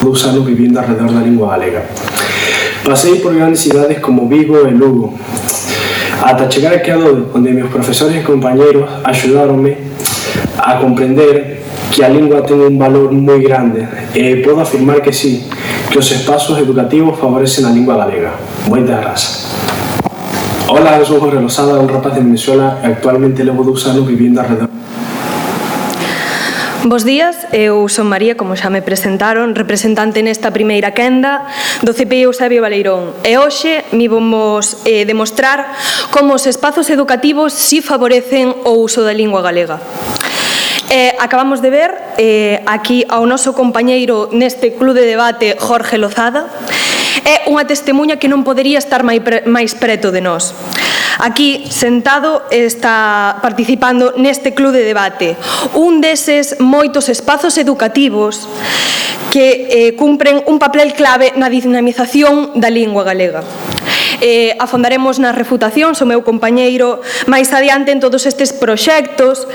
2 anos vivindo alrededor da lingua galega. Pasei por grandes cidades como Vigo e Lugo, ata chegar aquí a Dodo, onde meus profesores e compañeros axudaronme a comprender que a lingua ten un valor moi grande e podo afirmar que sí, que os espazos educativos favorecen a lingua galega. Moitas grazas. Hola, son Jorge Losada, un rapaz de Venezuela e actualmente levo 2 anos vivindo alrededor. Bos días, eu son María, como xa me presentaron, representante nesta primeira quenda do CPI Eusebio Baleirón. E hoxe me vamos demostrar como os espazos educativos si favorecen o uso da lingua galega. Acabamos de ver aquí ao noso compañeiro neste club de debate, Jorge Lozada. É unha testemunha que non podería estar máis preto de nós. Aquí, sentado, está participando neste club de debate. Un deses moitos espazos educativos que cumpren un papel clave na dinamización da lingua galega. Afondaremos nas refutacións o meu compañeiro máis adiante en todos estes proxectos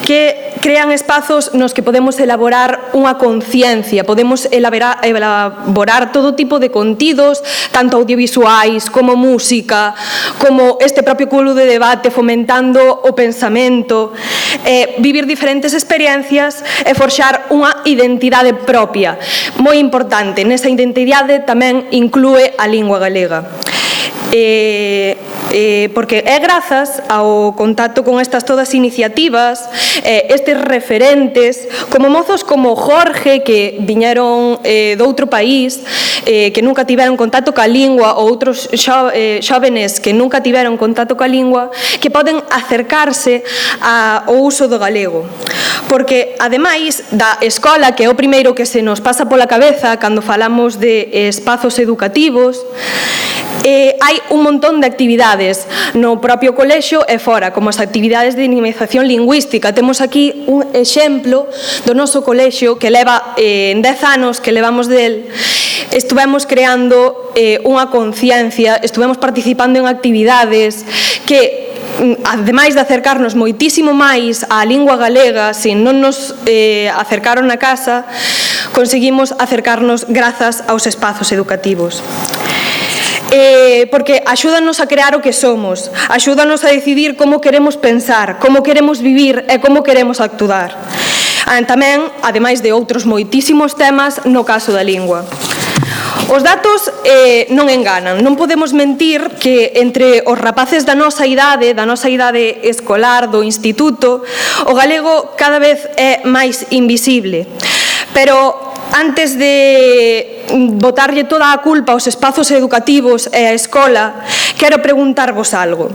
que crean espazos nos que podemos elaborar unha conciencia, podemos elaborar todo tipo de contidos, tanto audiovisuais como música, como este propio club de debate fomentando o pensamento, vivir diferentes experiencias e forxar unha identidade propia. Moi importante, nesa identidade tamén inclúe a lingua galega. Porque é grazas ao contacto con estas todas iniciativas, estes referentes, como mozos como Jorge, que viñeron doutro país, que nunca tiveron contacto ca lingua, ou outros xóvenes que nunca tiveron contacto ca lingua, que poden acercarse ao uso do galego. Porque, ademais da escola, que é o primeiro que se nos pasa pola cabeza cando falamos de espazos educativos, hai un montón de actividades no propio colexio e fora, como as actividades de dinamización lingüística. Temos aquí un exemplo do noso colexio que leva 10 anos que levamos del. Estuvemos creando unha conciencia, estuvemos participando en actividades que, ademais de acercarnos moitísimo máis á lingua galega, se non nos acercaron na casa, conseguimos acercarnos grazas aos espazos educativos. Porque axúdanos a crear o que somos, axúdanos a decidir como queremos pensar, como queremos vivir e como queremos actuar. Tamén, ademais de outros moitísimos temas, no caso da lingua. Os datos non enganan, non podemos mentir que entre os rapaces da nosa idade escolar, do instituto, o galego cada vez é máis invisible. Pero antes de botarlle toda a culpa aos espazos educativos e á escola, quero preguntarvos algo.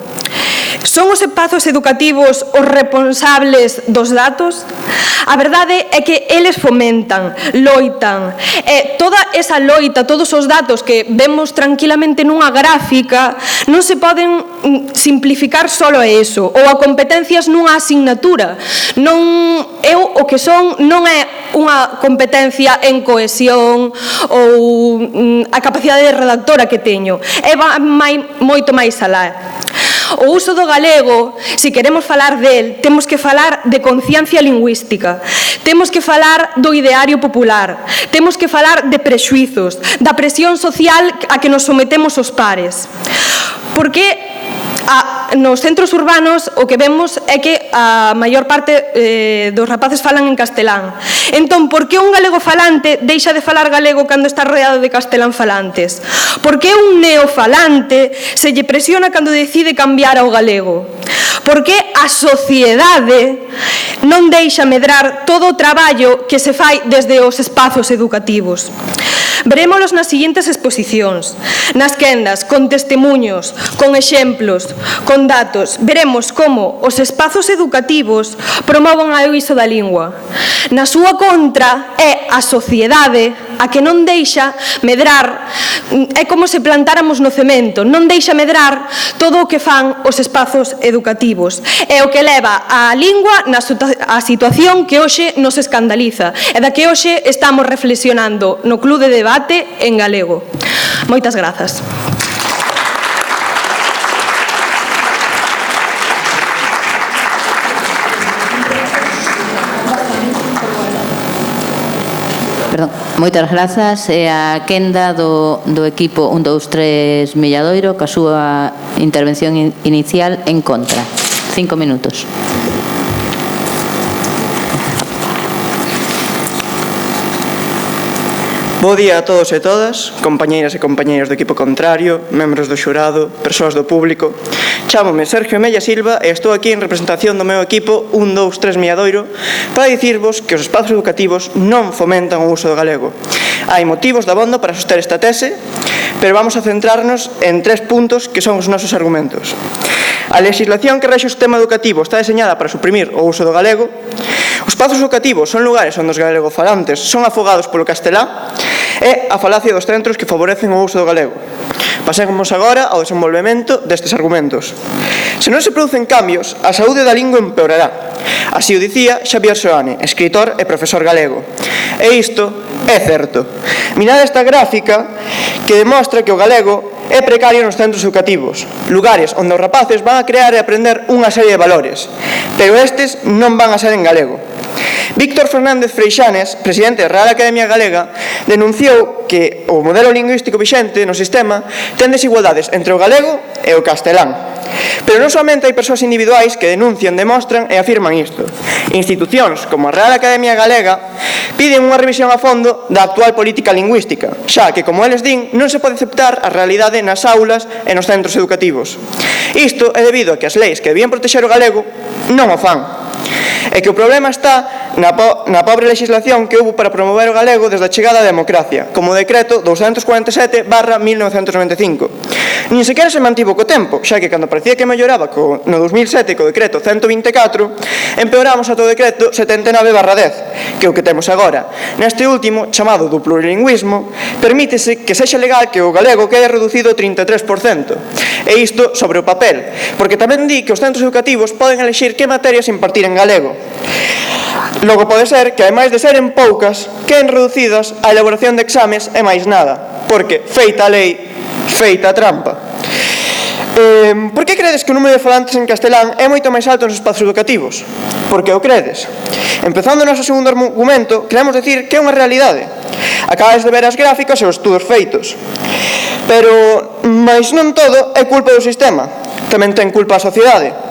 Son os espazos educativos os responsables dos datos? A verdade é que eles fomentan, loitan, e toda esa loita, todos os datos que vemos tranquilamente nunha gráfica non se poden simplificar solo a eso, ou a competencias nunha asignatura. Eu o que son non é unha competencia en cohesión ou a capacidade redactora que teño, é moito máis alá. O uso do galego, se queremos falar del, temos que falar de conciencia lingüística, temos que falar do ideario popular, temos que falar de prexuizos, da presión social a que nos sometemos os pares. Porque nos centros urbanos o que vemos é que a maior parte dos rapaces falan en castelán. Entón, por que un galego falante deixa de falar galego cando está rodeado de castelán falantes? Por que un neofalante se lle presiona cando decide cambiar ao galego? Por que a sociedade non deixa medrar todo o traballo que se fai desde os espazos educativos? Verémolos nas seguintes exposicións, nas quendas, con testemunhos, con exemplos, con datos. Veremos como os espazos educativos promoven o uso da lingua. Na súa contra é a sociedade a que non deixa medrar, é como se plantáramos no cemento, non deixa medrar todo o que fan os espazos educativos. É o que leva a lingua na situación que hoxe nos escandaliza e da que hoxe estamos reflexionando no club de debate en galego. Moitas grazas. Perdón. Moitas grazas. E a quenda do equipo 1, 2, 3 Milladoiro, ca súa intervención inicial en contra. 5 minutos. Bo día a todos e todas, compañeiras e compañeiros do equipo contrario, membros do xurado, persoas do público. Chámome Sergio Mella Silva e estou aquí en representación do meu equipo 1, 2, 3 Milladoiro para dicirvos que os espazos educativos non fomentan o uso do galego. Hai motivos dabondo para soster esta tese, pero vamos a centrarnos en 3 puntos que son os nosos argumentos. A legislación que rexe o sistema educativo está deseñada para suprimir o uso do galego. Os espazos educativos son lugares onde os galegofalantes son afogados polo castelá e a falacia dos centros que favorecen o uso do galego. Pasemos agora ao desenvolvemento destes argumentos. Se non se producen cambios, a saúde da lingua empeorará. Así o dicía Xavier Soane, escritor e profesor galego. E isto é certo. Mirad esta gráfica que demostra que o galego é precario nos centros educativos, lugares onde os rapaces van a crear e aprender unha serie de valores, pero estes non van a ser en galego. Víctor Fernández Freixanes, presidente da Real Academia Galega, denunciou que o modelo lingüístico vixente no sistema ten desigualdades entre o galego e o castelán. Pero non somente hai persoas individuais que denuncian, demostran e afirman isto. Institucións como a Real Academia Galega piden unha revisión a fondo da actual política lingüística, xa que, como eles din, non se pode aceptar a realidade nas aulas e nos centros educativos. Isto é debido a que as leis que debían protexer o galego non o fan. É que o problema está na pobre legislación que houve para promover o galego desde a chegada da democracia, como o decreto 247/1995. Nin sequera se mantivo co tempo, xa que cando parecía que melloraba no 2007 co decreto 124, empeoramos ata o decreto 79/10, que é o que temos agora. Neste último, chamado do plurilingüismo, permítese que sexa legal que o galego quede reducido ao 33%. E isto sobre o papel, porque tamén di que os centros educativos poden elexir que materias impartir en galego. Logo pode ser que, ademais de seren poucas, queden reducidas a elaboración de exames e máis nada, porque feita a lei, feita a trampa. Por que credes que o número de falantes en castelán é moito máis alto nos espazos educativos? Porque o credes. Empezando o noso segundo argumento, queremos decir que é unha realidade. Acabades de ver as gráficas e os estudos feitos. Pero, máis non todo, é culpa do sistema. Tamén ten culpa a sociedade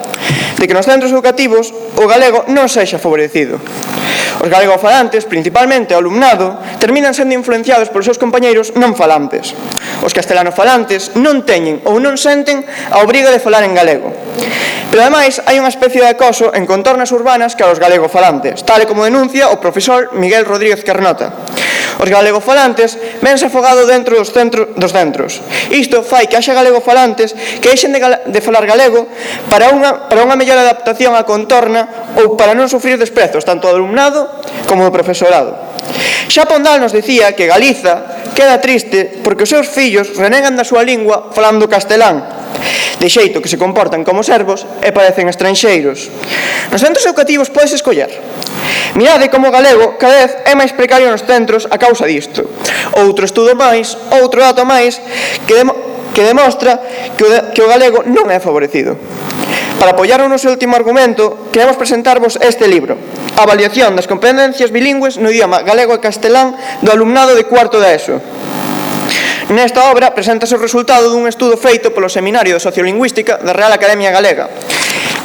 de que nos centros educativos o galego non sexa favorecido. Os galegofalantes, principalmente o alumnado, terminan sendo influenciados polos seus compañeiros non falantes. Os castelanofalantes non teñen ou non senten a obriga de falar en galego. Pero ademais hai unha especie de acoso en contornas urbanas que aos galegofalantes, tal e como denuncia o profesor Miguel Rodríguez Carnota. Os galegofalantes vense afogado dentro dos centros. Isto fai que haxa galegofalantes que deixen de falar galego para unha mellor adaptación á contorna ou para non sufrir desprezos tanto do alumnado como do profesorado. Xa Pondal nos dicía que Galiza queda triste porque os seus fillos renegan da súa lingua falando castelán, de xeito que se comportan como servos e parecen estranxeiros. Nos centros educativos podes escoller. Mirade como o galego cada vez é máis precario nos centros a causa disto. Outro estudo máis, outro dato máis que demostra que o galego non é favorecido. Para apoiar o noso último argumento, queremos presentarvos este libro, Avaliación das competencias bilingües no idioma galego e castelán do alumnado de cuarto de ESO. Nesta obra preséntase o resultado dun estudo feito polo Seminario de Sociolingüística da Real Academia Galega,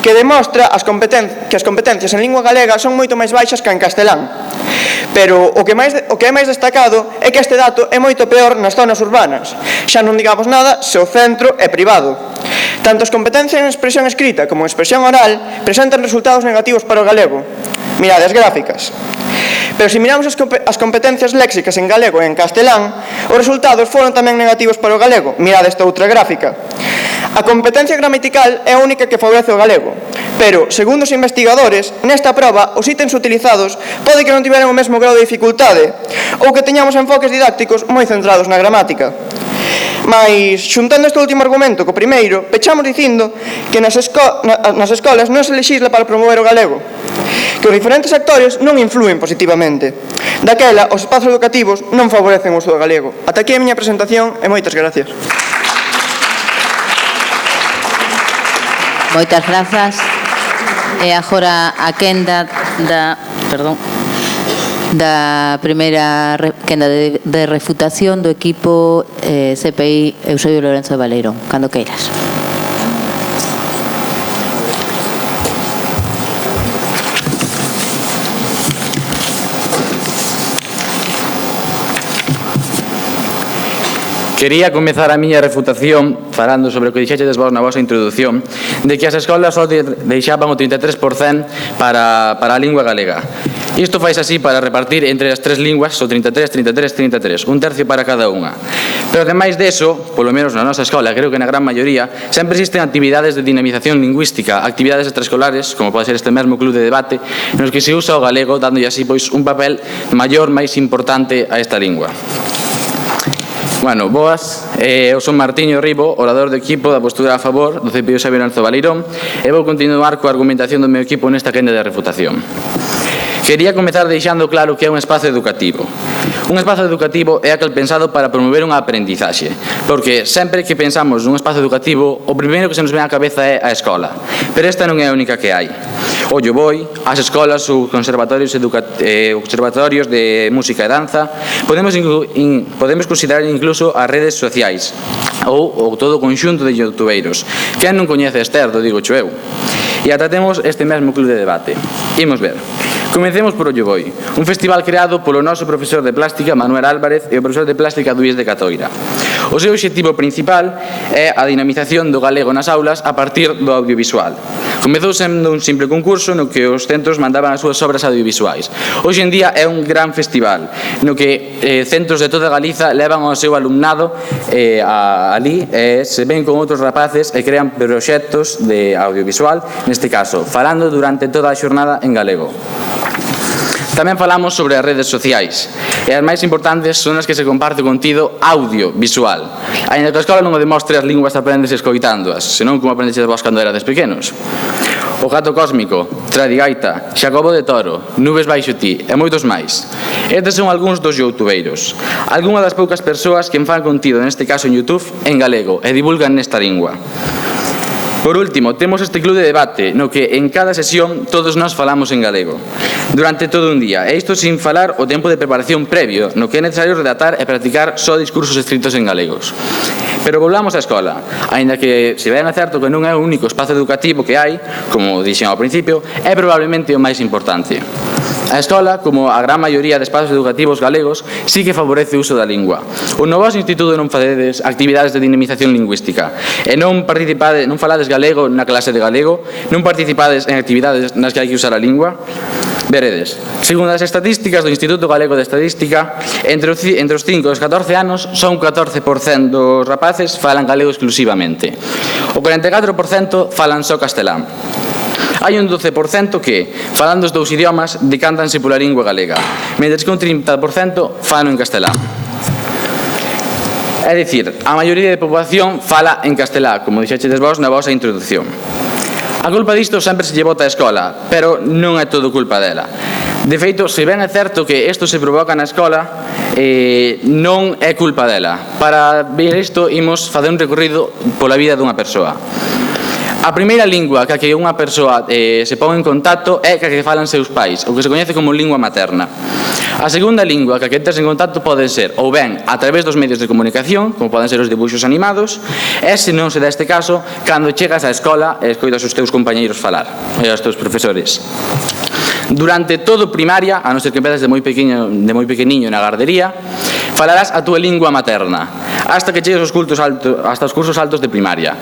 que demostra que as competencias en lingua galega son moito máis baixas que en castelán. Pero o que é máis destacado é que este dato é moito peor nas zonas urbanas. Xa non digamos nada se o centro é privado. Tanto as competencias en expresión escrita como en expresión oral presentan resultados negativos para o galego. Mirade as gráficas. Pero se miramos as competencias léxicas en galego e en castelán, os resultados foron tamén negativos para o galego. Mirade esta outra gráfica. A competencia gramatical é a única que favorece o galego, pero, segundo os investigadores, nesta proba os ítems utilizados pode que non tiveran o mesmo grado de dificultade ou que teñamos enfoques didácticos moi centrados na gramática. Mais, xuntando este último argumento co primeiro, pechamos dicindo que nas escolas non se lexisla para promover o galego, que os diferentes actores non influen positivamente. Daquela, os espazos educativos non favorecen o uso do galego. Ata aquí a miña presentación e moitas gracias. Moitas grazas. E agora a quenda da... Perdón. Da primeira quenda de refutación do equipo CPI Eusebio Lorenzo de Baleirón. Cando queiras. Quería comezar a miña refutación falando sobre o que dixeches vos na vosa introducción de que as escolas só deixaban o 33% para a lingua galega. Isto fais así para repartir entre as tres linguas o 33, 33, 33, un tercio para cada unha. Pero ademais deso, polo menos na nosa escola, creo que na gran maioría, sempre existen actividades de dinamización lingüística, actividades extraescolares, como pode ser este mesmo club de debate, nos que se usa o galego, dándolle así pois un papel maior, máis importante a esta lingua. Bueno, boas, eu son Martiño Ribo, orador do equipo da postura a favor do CPI Eusebio Lorenzo de Baleirón e vou continuar coa argumentación do meu equipo nesta quenda de refutación. Quería comezar deixando claro que é un espazo educativo. Un espazo educativo é aquel pensado para promover unha aprendizaxe, porque sempre que pensamos nun espazo educativo, o primeiro que se nos ven á cabeza é a escola, pero esta non é a única que hai. Ollo voi, as escolas ou conservatorios de música e danza, podemos considerar incluso as redes sociais ou todo o conxunto de youtubeiros. Quen non coñece a Esther, do digo eu? E ata temos este mesmo club de debate. Imos ver. Comencemos por Ollo Voi, un festival creado polo noso profesor de plástica, Manuel Álvarez, e o profesor de plástica do IES de Catoira. O seu obxectivo principal é a dinamización do galego nas aulas a partir do audiovisual. Comezou sendo un simple concurso no que os centros mandaban as súas obras audiovisuais. Hoxe en día é un gran festival no que centros de toda Galiza levan ao seu alumnado ali e se ven con outros rapaces e crean proxectos de audiovisual, neste caso, falando durante toda a xornada en galego. Tamén falamos sobre as redes sociais e as máis importantes son as que se comparte contido audiovisual. Ainda que a escola non o demostre, as linguas aprendes escoitándoas, senón como aprendedes vos cando erades pequenos. O Gato Cósmico, Tradigaita, Xacobo de Toro, Nubes baixo ti e moitos máis. Estes son algúns dos youtubeiros, algunha das poucas persoas que fan contido, neste caso en YouTube, en galego e divulgan nesta lingua. Por último, temos este club de debate no que en cada sesión todos nós falamos en galego durante todo un día, e isto sin falar o tempo de preparación previo no que é necesario redactar e practicar só discursos escritos en galegos. Pero volvamos á escola, aínda que se ben é certo que non é o único espazo educativo que hai, como dixen ao principio, é probablemente o máis importante. A escola, como a gran maioría de espazos educativos galegos, sí que favorece o uso da lingua. O no vosso instituto non facedes actividades de dinamización lingüística e non falades galego na clase de galego, non participades en actividades nas que hai que usar a lingua. Veredes, segundo as estatísticas do Instituto Galego de Estadística, entre os 5 e os 14 anos, só un 14% dos rapaces falan galego exclusivamente. O 44% falan só castelán. Hai un 12% que, falando os dous idiomas, decántanse pola lingua galega, mentres que un 30% falan en castelán. É dicir, a maioría da poboación fala en castelán, como dixechedes vos na vosa introducción. A culpa disto sempre se lle bota a escola, pero non é todo culpa dela. De feito, se ben é certo que isto se provoca na escola, non é culpa dela. Para ver isto, imos facer un recorrido pola vida dunha persoa. A primeira lingua que unha persoa se pon en contacto é que falan seus pais, o que se coñece como lingua materna. A segunda lingua que entres en contacto pode ser ou ben a través dos medios de comunicación, como poden ser os dibuixos animados, e se non se dá este caso, cando chegas á escola e escoitas os teus compañeiros falar, e os teus profesores. Durante todo primaria, a non ser que empeces de moi pequeniño na gardería, falarás a túa lingua materna, hasta que chegues aos cursos altos de primaria.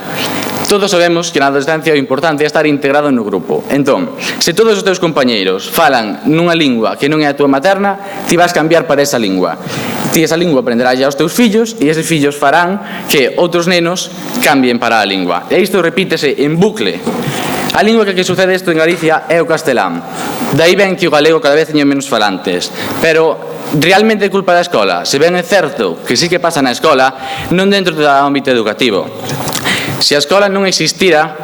Todos sabemos que na adolescencia o importante é estar integrado no grupo. Entón, se todos os teus compañeiros falan nunha lingua que non é a túa materna, ti vas cambiar para esa lingua. Ti esa lingua aprenderás aos teus fillos e eses fillos farán que outros nenos cambien para a lingua. E isto repítese en bucle. A lingua que sucede isto en Galicia é o castelán. Daí ben que o galego cada vez teña menos falantes. Pero realmente é culpa da escola. Se ben é certo que sí que pasa na escola, non dentro do ámbito educativo. Se a escola non existira,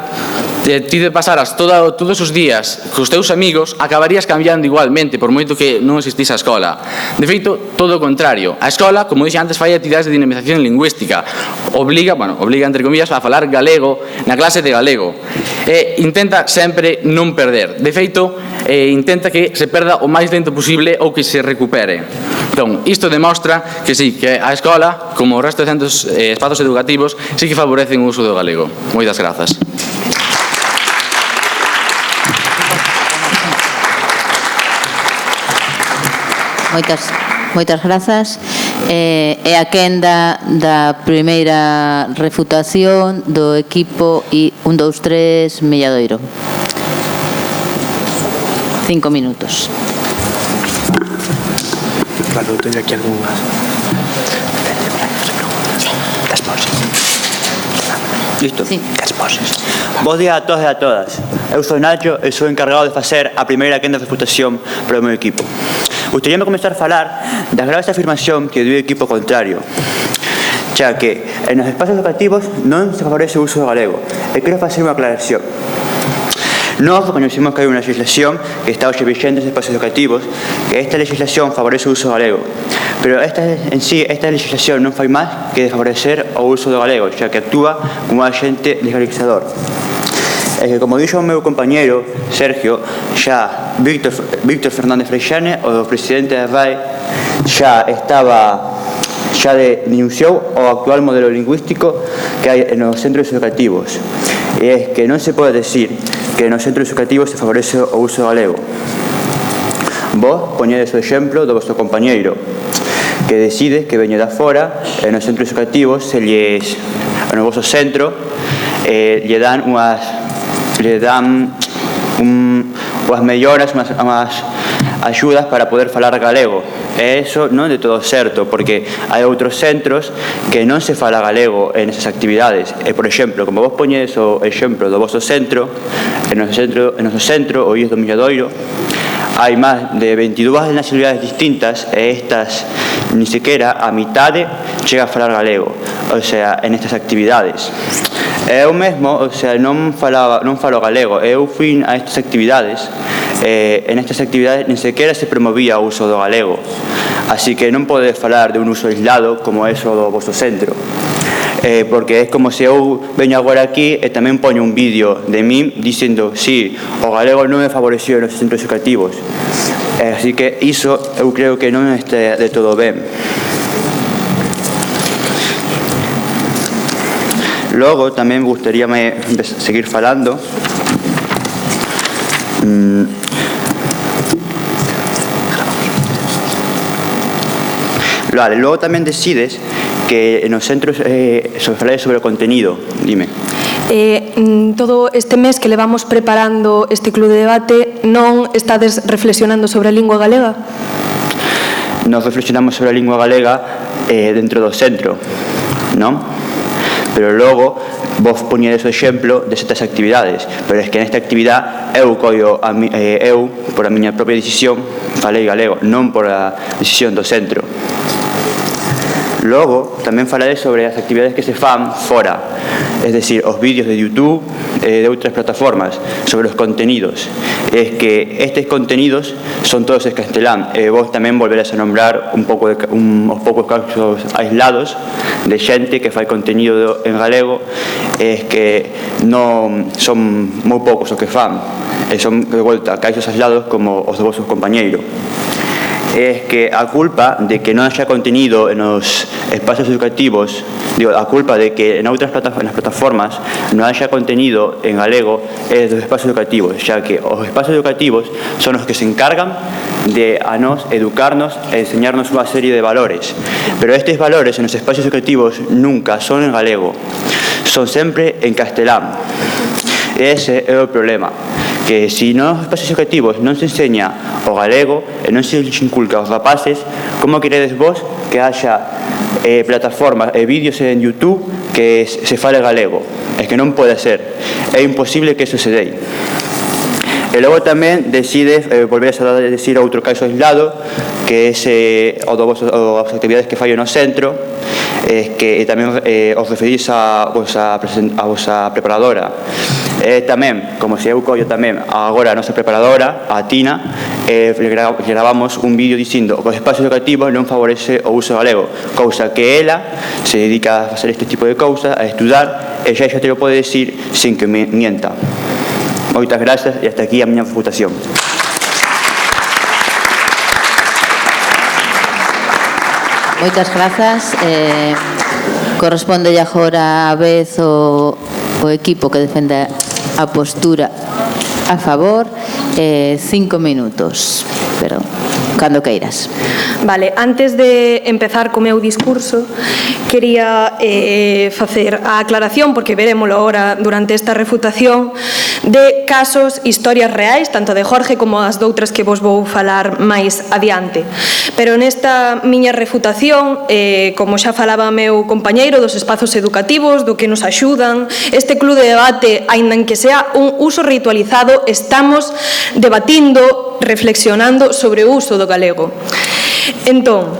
ti de pasaras todos os días cos teus amigos, acabarías cambiando igualmente, por moito que non existís a escola. De feito, todo o contrario. A escola, como dixen antes, fai actividades de dinamización lingüística. Obliga entre comillas, a falar galego na clase de galego. E intenta sempre non perder. De feito, intenta que se perda o máis lento posible ou que se recupere. Entón, isto demostra que sí, que a escola, como o resto de centros espazos educativos, sí que favorecen o uso do galego. Moitas grazas. Moitas grazas. E a quenda da primeira refutación do equipo I1, 2, 3 Milladoiro. 5 minutos. Claro, teño aquí algunhas. Listo? Sí. Bos días a todos e a todas. Eu sou Nacho e sou encargado de facer a primeira quenda de refutación para o meu equipo. Gustaríame comenzar a falar das graves afirmación que dio o equipo contrario, xa que en os espacios educativos non se favorece o uso do galego. E quero facer unha aclaración. Nós reconocemos que hai unha legislación que está hoxe vixente nos espacios educativos, que esta legislación favorece o uso do galego. Pero esta legislación non fai máis que favorecer o uso do galego, xa que actúa como un agente legalizador. É que, como dixo o meu compañeiro Sergio, xa Víctor Fernández Freixane, o presidente da RAE, xa denunciou o actual modelo lingüístico que hai nos centros educativos. E é que non se pode decir que nos centros educativos se favorece o uso do galego. Vos poñedes o exemplo do vosso compañeiro, que decide que veñe da fora e nos centros educativos no vosso centro lle dan unhas melloras, unhas axudas para poder falar galego. E iso non é de todo certo, porque hai outros centros que non se fala galego en esas actividades. E, por exemplo, como vos poñedes o exemplo do vosso centro, en noso centro, o IES do Milladoiro, hai máis de 22 nacionalidades distintas e estas ni sequera a mitade chega a falar galego, o sea, en estas actividades. Eu mesmo, o sea, non falo galego, eu fui a estas actividades, en estas actividades ni sequera se promovía o uso do galego, así que non podes falar de un uso aislado como é o do vosso centro. Porque é como se eu veño agora aquí e tamén poño un vídeo de mí dicindo si, o galego non me favoreció nos centros educativos, así que iso eu creo que non está de todo ben. Logo tamén gustaríame seguir falando logo tamén decides que nos centros sobre o contenido. Dime. Todo este mes que levamos preparando este club de debate, non estades reflexionando sobre a lingua galega? Nos reflexionamos sobre a lingua galega dentro do centro, non? Pero logo vos poñedes o exemplo de certas actividades, pero é que nesta actividade eu por a miña propia decisión falei galego, non por a decisión do centro. Logo, tamén falaré sobre as actividades que se fan fora, es decir, os vídeos de YouTube de outras plataformas, sobre os contenidos. Es que estes contenidos son todos en castelán, e vos tamén volverás a nombrar uns poucos casos aislados de xente que fai contenido en galego, es que non son moi poucos os que fan, e son de volta casos aislados como os de vosos compañeiros. Es que a culpa de que non haya contenido en os espacios educativos, a culpa de que en outras plataformas non haya contenido en galego é dos espacios educativos, xa que os espacios educativos son os que se encargan de a nos educarnos e enseñarnos unha serie de valores, pero estes valores en os espacios educativos nunca son en galego, son sempre en castelán. Ese é o problema, que se nos espacios educativos non se enseña o galego e non se inculca aos rapaces, como queredes vos que haya plataformas e vídeos en YouTube que se fale galego? É que non pode ser, é imposible que eso se dei. E logo tamén decides volver a decir outro caso aislado, que é as actividades que fallo no centro, que tamén os referís a vosa preparadora. Tamén, como se eu collo tamén agora a nosa preparadora, a Tina, gravamos un vídeo dicindo que os espacios educativos non favorece o uso galego, cousa que ela se dedica a facer este tipo de cousas, a estudar, e xa te lo pode decir sin que me mienta. Moitas grazas e hasta aquí a miña refutación. Moitas grazas. Corresponde agora a vez o equipo que defende a postura a favor. 5 minutos, pero cando queiras. Vale, antes de empezar co meu discurso, quería facer a aclaración, porque verémolo ahora durante esta refutación, de casos, historias reais, tanto de Jorge como as doutras que vos vou falar máis adiante. Pero nesta miña refutación, como xa falaba meu compañeiro, dos espazos educativos, do que nos axudan, este club de debate, aínda en que sea un uso ritualizado, estamos debatindo, reflexionando sobre o uso do galego. Entón,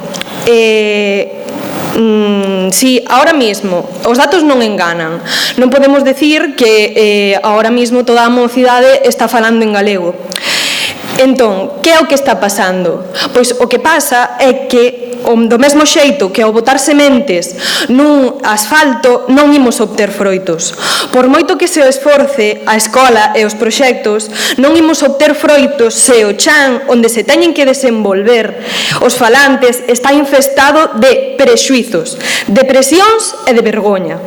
si ahora mismo os datos non enganan, non podemos decir que ahora mismo toda a mocidade está falando en galego. Entón, que é o que está pasando? Pois o que pasa é que do mesmo xeito que ao botar sementes nun asfalto non imos obter froitos. Por moito que se esforce a escola e os proxectos, non imos obter froitos se o chan onde se teñen que desenvolver os falantes está infestado de prexuizos, de presións e de vergoña.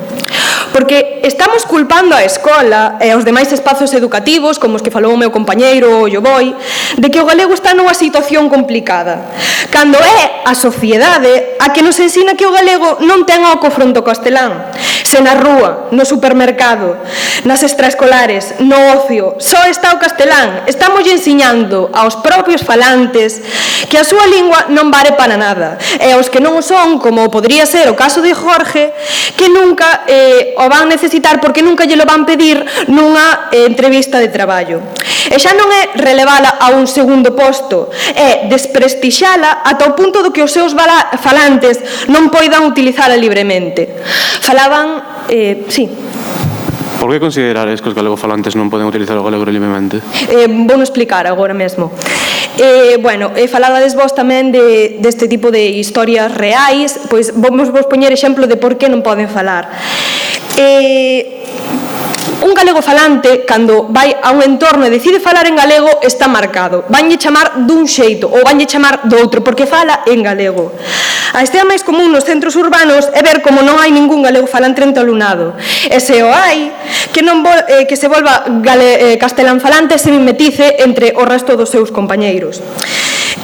Porque estamos culpando a escola e aos demais espazos educativos, como os que falou o meu compañeiro, o Lloboi, de que o galego está nunha situación complicada, cando é a sociedade a que nos ensina que o galego non ten oco fronte ao castelán. Se na rúa, no supermercado, nas extraescolares, no ocio, só está o castelán, estamos ensiñando aos propios falantes que a súa lingua non vale para nada, e aos que non o son, como podría ser o caso de Jorge, que nunca o van necesitar porque nunca lle lo van pedir nunha entrevista de traballo. E xa non é relevala a un segundo posto, é desprestixala ata o punto do que os seus falantes non poidan utilizala libremente. Falaban, sí. Por que considerares que os galegofalantes non poden utilizar o galego libremente? Vou explicar agora mesmo. Bueno, falabades vos tamén deste tipo de historias reais, pois vamos vos poñer exemplo de por que non poden falar. Un galego falante, cando vai a un entorno e decide falar en galego, está marcado. Vanlle chamar dun xeito ou vanlle chamar do outro, porque fala en galego. A estea máis común nos centros urbanos é ver como non hai ningún galego falante entre o alumnado. E se o hai, que se volva castelán falante e se mimetice entre o resto dos seus compañeiros.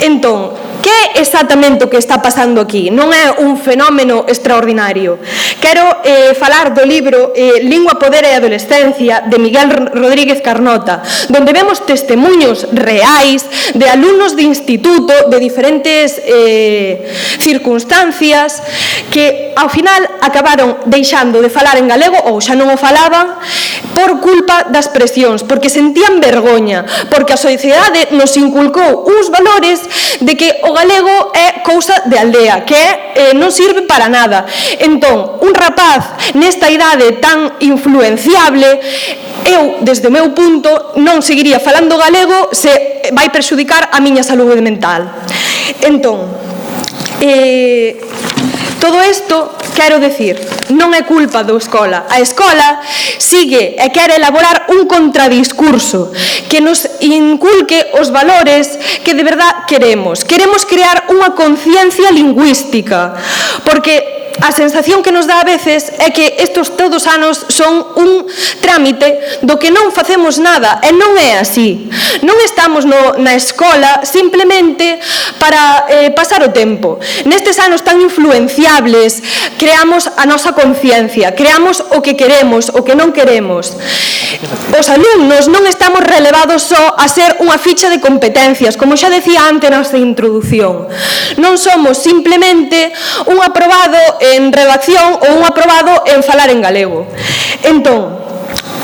Entón, que é exactamente o que está pasando aquí? Non é un fenómeno extraordinario. Quero falar do libro Lingua, Poder e Adolescencia de Miguel Rodríguez Carnota, donde vemos testemunhos reais de alumnos de instituto de diferentes circunstancias que ao final acabaron deixando de falar en galego ou xa non o falaban por culpa das presións, porque sentían vergoña, porque a sociedade nos inculcou uns valores de que o galego é cousa de aldea, que non sirve para nada. Entón, un rapaz nesta idade tan influenciable, eu, desde o meu punto, non seguiría falando galego se vai perxudicar a miña saúde mental. Entón, todo isto, quero decir, non é culpa da escola. A escola sigue e quere elaborar un contradiscurso que nos inculque os valores que de verdad queremos. Queremos crear unha conciencia lingüística, porque a sensación que nos dá a veces é que estes todos anos son un trámite do que non facemos nada, e non é así. Non estamos na escola simplemente para pasar o tempo. Nestes anos tan influenciables creamos a nosa conciencia, creamos o que queremos, o que non queremos. Os alumnos non estamos relevados só a ser unha ficha de competencias, como xa decía antes na nosa introdución. Non somos simplemente un aprobado en redacción ou un aprobado en falar en galego. Entón,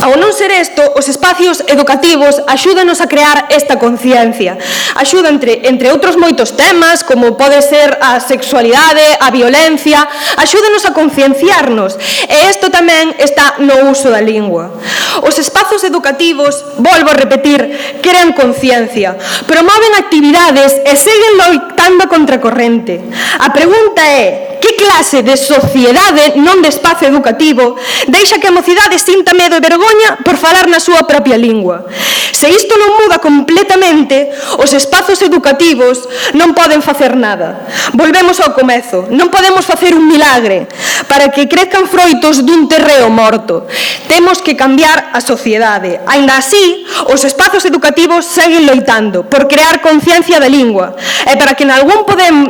Ao non ser isto, os espacios educativos axúdanos a crear esta conciencia. Axuda entre outros moitos temas, como pode ser a sexualidade, a violencia, axúdanos a concienciarnos. E isto tamén está no uso da lingua. Os espazos educativos, volvo a repetir, crean conciencia, promoven actividades e seguen loitando contra a corrente. A pregunta é: que clase de sociedade, non de espazo educativo, deixa que a mocidade sinta medo e vergoña por falar na súa propia lingua? Se isto non muda completamente, os espazos educativos non poden facer nada. Volvemos ao comezo. Non podemos facer un milagre para que crezcan froitos dun terreo morto. Temos que cambiar a sociedade. Aínda así, os espazos educativos seguen loitando por crear conciencia da lingua e para que en algún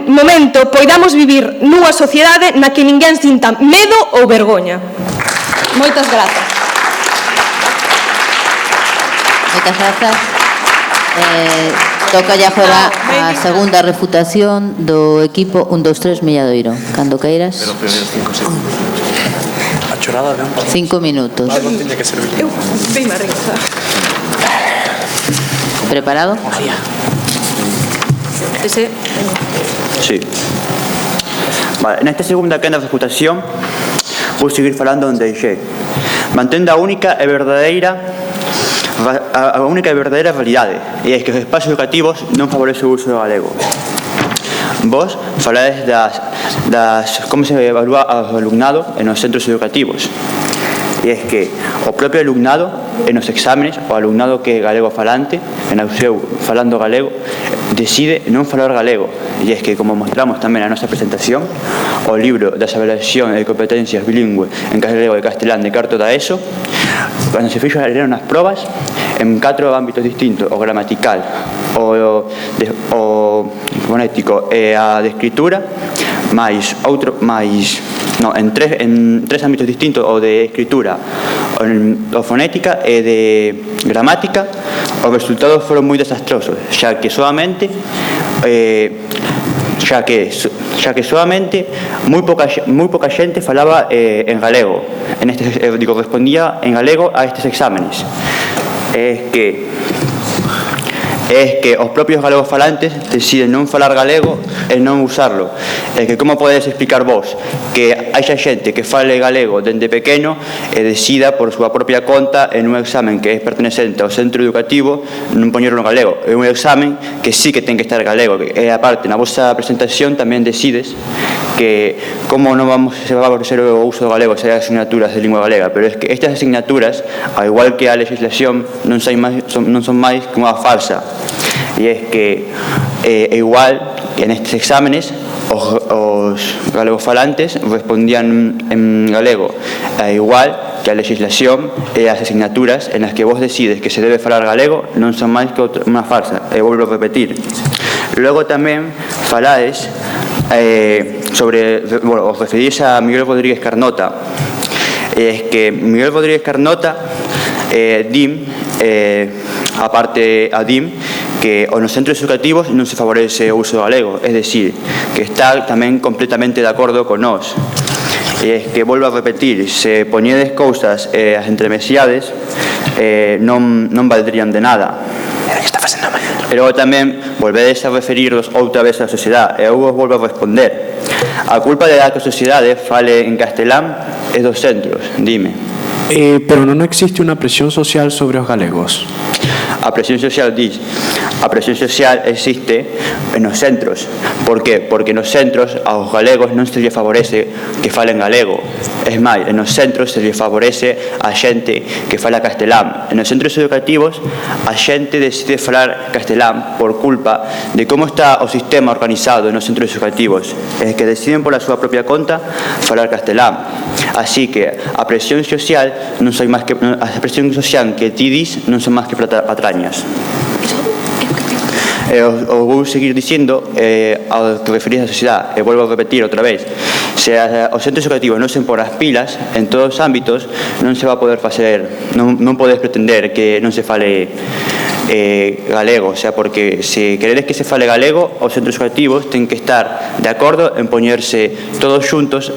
momento poidamos vivir nunha sociedade na que ninguén sinta medo ou vergoña. Moitas grazas. Moitas grazas. Toca ya agora a segunda refutación do equipo 1, 2, 3 Milladoiro. Cando queiras. 5 minutos. Preparado? Sí. Vale, nesta segunda quenda de refutación vou seguir falando onde deixei. Mantendo a única e verdadeira realidade, e é que os espacios educativos non favorecen o uso do galego. Vos falades das como se evalúa o alumnado en os centros educativos. E é que o propio alumnado en os exámenes, o alumnado que é galego falante, en o seu falando galego, decide non falar galego. E é que, como mostramos tamén na nosa presentación, o libro das evaluación de competencias bilingüe en galego e castelán de cuarto da ESO, cando se fixeron as probas, en 4 ámbitos distintos, o gramatical, o fonético e a de escritura, en tres ámbitos distintos, o de escritura, o fonética e de gramática, os resultados foron moi desastrosos, xa que soamente moi pouca xente falaba en galego, respondía en galego a estes exámenes. É que os propios galegos falantes deciden non falar galego e non usarlo. É que como podedes explicar vos que haixa xente que fale galego dende pequeno e decida por súa propia conta en un examen que é pertenecente ao centro educativo non poñerlo en galego? É un examen que sí que ten que estar galego, e aparte na vosa presentación tamén decides que como non se va a favorecer o uso do galego se hai asignaturas de lingua galega, pero é que estas asignaturas, ao igual que a legislación, non son máis que unha farsa. E é que é igual que nestes exámenes os galegos falantes respondían en galego, é igual que a legislación e as asignaturas en as que vos decides que se debe falar galego non son máis que unha farsa, e volvo a repetir. Logo tamén falades os referís a Miguel Rodríguez Carnota. É que Miguel Rodríguez Carnota aparte a DIM que nos centros educativos non se favorece o uso do galego, é dicir, que está tamén completamente de acordo con nós. E é que, volvo a repetir, se poñedes cousas as entremesiades non valdrían de nada. E logo tamén volvedes a referiros outra vez á sociedade, e eu vos volvo a responder. A culpa de que a sociedade fale en castelán é dos centros, dime. Pero non existe unha presión social sobre os galegos. A presión social existe en os centros. Por qué? Porque nos centros aos galegos non se lle favorece que falen galego. É máis, en os centros se lle favorece a xente que fala castelán. En os centros educativos a xente decide falar castelán por culpa de como está o sistema organizado nos centros educativos. É que deciden pola súa propia conta falar castelán. Así que a presión social non son máis que a presión social que ti dis non son máis que patrañas. O vou seguir dicindo ao que referís a sociedade, e volvo a repetir outra vez. Se os centros educativos non se por as pilas en todos os ámbitos, non se va a poder facer, non podes pretender que non se fale galego, o sea, porque se queredes que se fale galego, os centros educativos ten que estar de acordo en poñerse todos xuntos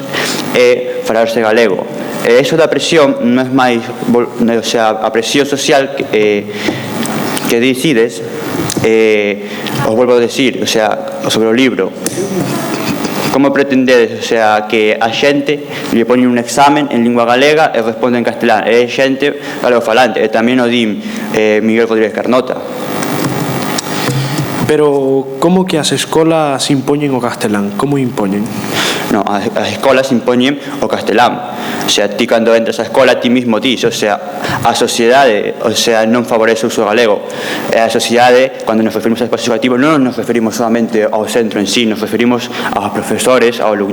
e falarse galego. Eso da presión non é máis, o sea, a presión social que decides, os volvo a decir, o sea, sobre o libro, como pretendedes, o sea, que a xente lle poñen un examen en lingua galega e responde en castelán, é xente galego falante, e tamén o din Miguel Rodríguez Carnota. Pero como que as escolas impoñen o castelán? Como impoñen? No, as escolas impoñen o castelán. O sea, ti cando entras á escola, ti mismo dis, o sea, a sociedade, o sea, non favorece o uso galego. E a sociedade, cando nos referimos a espacios educativos, non nos referimos solamente ao centro en sí, nos referimos aos profesores, ao alumnado,